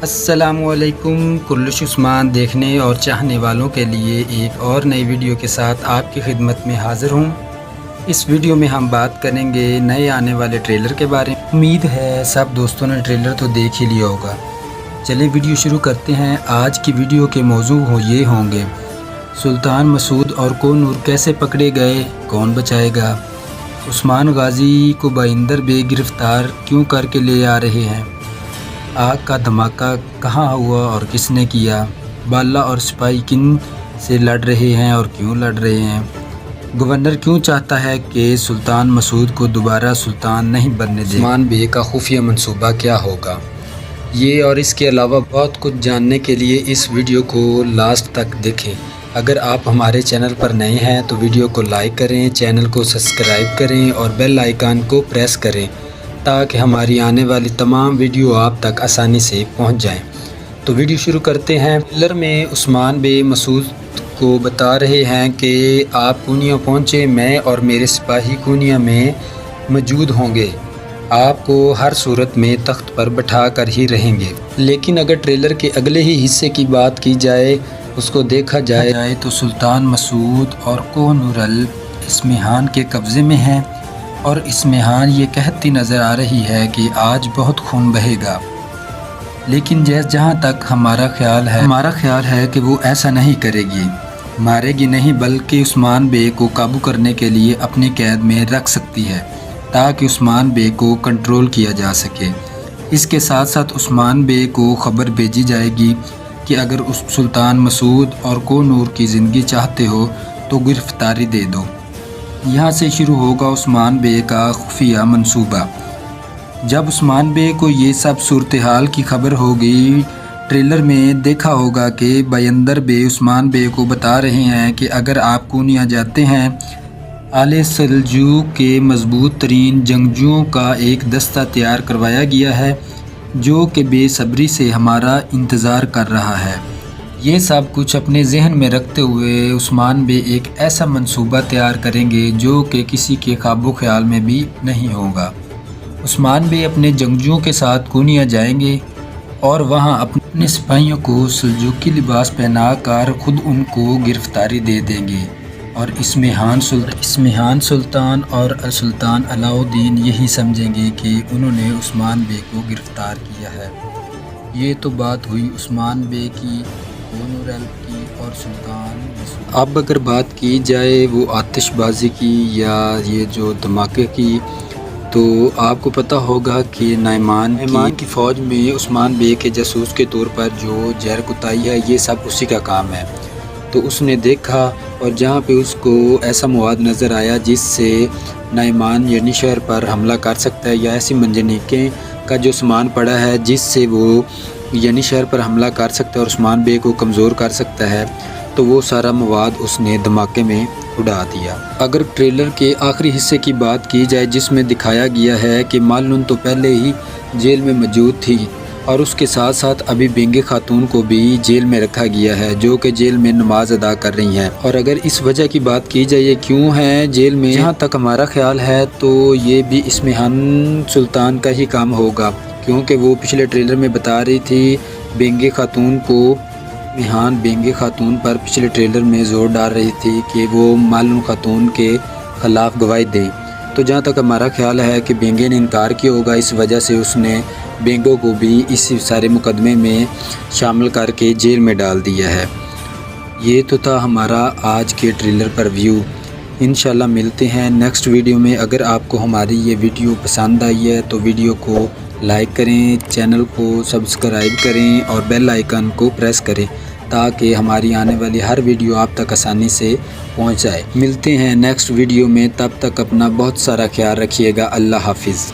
السلام علیکم، کلش عثمان دیکھنے اور چاہنے والوں کے لیے ایک اور نئی ویڈیو کے ساتھ آپ کی خدمت میں حاضر ہوں۔ اس ویڈیو میں ہم بات کریں گے نئے آنے والے ٹریلر کے بارے میں۔ امید ہے سب دوستوں نے ٹریلر تو دیکھ ہی لیا ہوگا۔ چلیں ویڈیو شروع کرتے ہیں۔ آج کی ویڈیو کے موضوع یہ ہوں گے: سلطان مسعود اور کوہ نور کیسے پکڑے گئے، کون بچائے گا؟ عثمان غازی کو بائندر بے گرفتار کیوں کر کے لے آ رہے ہیں؟ آگ کا دھماکہ کہاں ہوا اور کس نے کیا؟ بالا اور سپاہی کن سے لڑ رہے ہیں اور کیوں لڑ رہے ہیں؟ گورنر کیوں چاہتا ہے کہ سلطان مسعود کو دوبارہ سلطان نہیں بننے دے؟ عثمان بے کا خفیہ منصوبہ کیا ہوگا؟ یہ اور اس کے علاوہ بہت کچھ جاننے کے لیے اس ویڈیو کو لاسٹ تک دیکھیں۔ اگر آپ ہمارے چینل پر نئے ہیں تو ویڈیو کو لائک کریں، چینل کو سبسکرائب کریں اور بیل آئیکن کو پریس کریں تاکہ ہماری آنے والی تمام ویڈیو آپ تک آسانی سے پہنچ جائیں۔ تو ویڈیو شروع کرتے ہیں۔ ٹریلر میں عثمان بے مسعود کو بتا رہے ہیں کہ آپ کونیا پہنچے، میں اور میرے سپاہی کونیا میں موجود ہوں گے، آپ کو ہر صورت میں تخت پر بٹھا کر ہی رہیں گے۔ لیکن اگر ٹریلر کے اگلے ہی حصے کی بات کی جائے، اس کو دیکھا جائے تو سلطان مسعود اور کوہ نور اسمہان کے قبضے میں ہیں اور اسمہان یہ کہتی نظر آ رہی ہے کہ آج بہت خون بہے گا، لیکن جہاں تک ہمارا خیال ہے کہ وہ ایسا نہیں کرے گی، مارے گی نہیں بلکہ عثمان بے کو قابو کرنے کے لیے اپنی قید میں رکھ سکتی ہے تاکہ عثمان بے کو کنٹرول کیا جا سکے۔ اس کے ساتھ ساتھ عثمان بے کو خبر بھیجی جائے گی کہ اگر سلطان مسعود اور کوہ نور کی زندگی چاہتے ہو تو گرفتاری دے دو۔ یہاں سے شروع ہوگا عثمان بے کا خفیہ منصوبہ۔ جب عثمان بے کو یہ سب صورتحال کی خبر ہوگی، ٹریلر میں دیکھا ہوگا کہ بائندر بے عثمان بے کو بتا رہے ہیں کہ اگر آپ کونیا جاتے ہیں، آل سلجوق کے مضبوط ترین جنگجوؤں کا ایک دستہ تیار کروایا گیا ہے جو کہ بے صبری سے ہمارا انتظار کر رہا ہے۔ یہ سب کچھ اپنے ذہن میں رکھتے ہوئے عثمان بے ایک ایسا منصوبہ تیار کریں گے جو کہ کسی کے خواب و خیال میں بھی نہیں ہوگا۔ عثمان بے اپنے جنگجوؤں کے ساتھ کونیا جائیں گے اور وہاں اپنے سپاہیوں کو سلجوقی لباس پہنا کر خود ان کو گرفتاری دے دیں گے اور اسمہان سلطان اور سلطان علاء الدین یہی سمجھیں گے کہ انہوں نے عثمان بے کو گرفتار کیا ہے۔ یہ تو بات ہوئی عثمان بے کی، کوہ نور کی اور سلطان مسعود۔ اب اگر بات کی جائے وہ آتش بازی کی یا یہ جو دھماکے کی، تو آپ کو پتہ ہوگا کہ نعمان کی فوج میں عثمان بے کے جاسوس کے طور پر جو زہر کتائی ہے، یہ سب اسی کا کام ہے۔ تو اس نے دیکھا اور جہاں پہ اس کو ایسا مواد نظر آیا جس سے نعمان یعنی شہر پر حملہ کر سکتا ہے، یا ایسی منجنیقیں کا جو سامان پڑا ہے جس سے وہ یعنی شہر پر حملہ کر سکتا ہے اور عثمان بے کو کمزور کر سکتا ہے، تو وہ سارا مواد اس نے دھماکے میں اڑا دیا۔ اگر ٹریلر کے آخری حصے کی بات کی جائے جس میں دکھایا گیا ہے کہ مالن تو پہلے ہی جیل میں موجود تھی اور اس کے ساتھ ساتھ ابھی بینگے خاتون کو بھی جیل میں رکھا گیا ہے جو کہ جیل میں نماز ادا کر رہی ہیں، اور اگر اس وجہ کی بات کی جائے یہ کیوں ہے جیل میں، جہاں تک ہمارا خیال ہے تو یہ بھی اسمہان سلطان کا ہی کام ہوگا، کیونکہ وہ پچھلے ٹریلر میں بتا رہی تھی بینگے خاتون کو، بینگے خاتون پر پچھلے ٹریلر میں زور ڈال رہی تھی کہ وہ مالن خاتون کے خلاف گواہی دیں۔ تو جہاں تک ہمارا خیال ہے کہ بینگے نے انکار کیا ہوگا، اس وجہ سے اس نے بینگو کو بھی اس سارے مقدمے میں شامل کر کے جیل میں ڈال دیا ہے۔ یہ تو تھا ہمارا آج کے ٹریلر پر ویو۔ انشاءاللہ ملتے ہیں نیکسٹ ویڈیو میں۔ اگر آپ کو ہماری یہ ویڈیو پسند آئی ہے تو ویڈیو کو لائک کریں، چینل کو سبسکرائب کریں اور بیل آئیکن کو پریس کریں تاکہ ہماری آنے والی ہر ویڈیو آپ تک آسانی سے پہنچ جائے۔ ملتے ہیں نیکسٹ ویڈیو میں، تب تک اپنا بہت سارا خیال رکھیے گا۔ اللہ حافظ۔